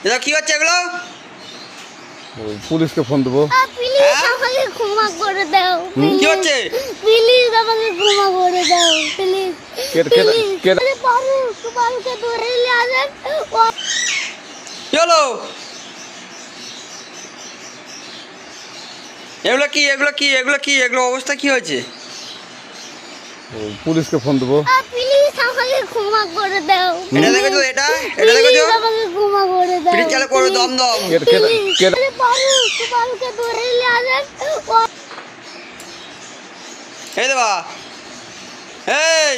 এটা কি হচ্ছে এগুলো? পুলিশকে ফোন দেবো। প্লিজ আমাকে ক্ষমা করে দাও। কি হচ্ছে? প্লিজ আমাকে ক্ষমা করে দাও প্লিজ। পারুকে ধরে নিয়ে আসেন। কি হলো? এগুলো কি এগুলো কি এগুলো কি এগুলো অবস্থা কি হয়েছে? পুলিশকে ফোন দেবো। প্লিজ আমাকে ক্ষমা করে দাও। এটা দেখেছো? এটা দেখেছো? আমাকে ক্ষমা করে দাও। প্লিজ চালু করো দম দম। পারুকে ধরে নিয়ে আসেন। এই দেবা, এই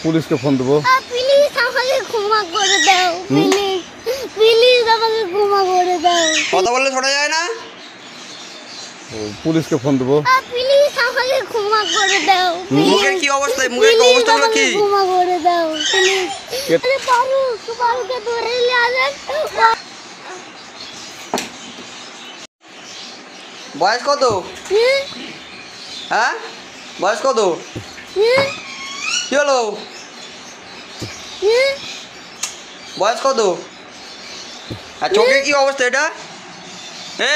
পুলিশকে ফোন দেবো। প্লিজ আমাকে ক্ষমা করে দাও প্লিজ। প্লিজ আমাকে ক্ষমা করে দাও। কথা বললে শোনা যায় না? পুলিশকে ফোন দেবো। প্লিজ আমাকে ক্ষমা করে দাও। মুখের কি অবস্থা? মুখের কি অবস্থাগুলো কি? ক্ষমা করে দাও প্লিজ। পারুকে ধরে নিয়ে আসেন। বয়স কত? হ্যাঁ বয়স কত? কি হলো? বয়স কত? আর চোখের কি অবস্থা এটা?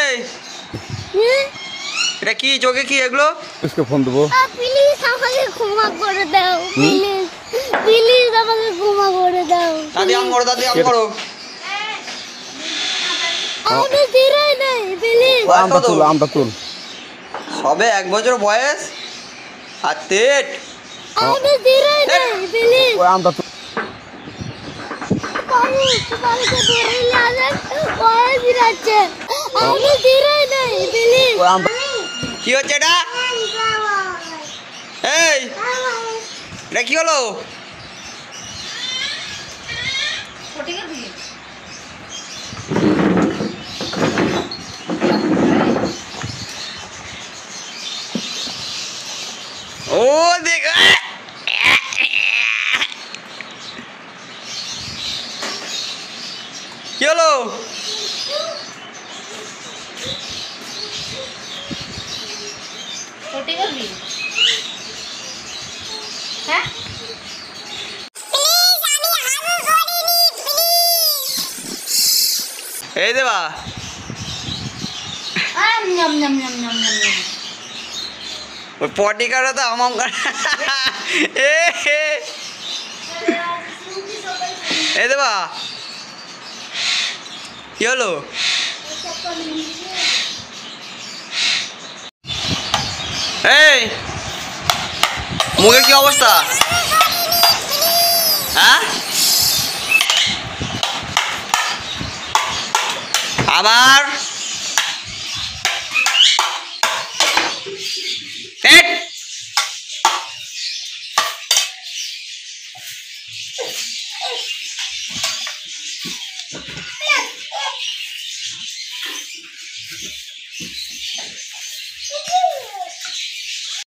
এই এটা কি চোখে কি এগুলো? পুলিশকে ফোন দেবো। প্লিজ আমাকে ক্ষমা করে দাও প্লিজ। প্লিজ আমাকে ক্ষমা করে দাও। দাদি আম করো, দাদি আম করো। আমাকে দিরাই নাই প্লিজ। আমটা তুল, আমটা তুল। সবে 1 বছর বয়স আর তেট। আমাকে দিরাই নাই প্লিজ। আমটা তুল। পারুকে ধরে নিয়ে আসেন। ওই বিরাচ্ছে। আমাকে দিরাই নাই প্লিজ। কি হচ্ছে এটা? এই এটা কি হলো? ও দেখ, কি হলো? হ্যাঁ এই দেবা, ওই পটি কাটা তো আমাম এই দেবা, কি হলো? এই মুখের কি অবস্থা? হ্যাঁ আবার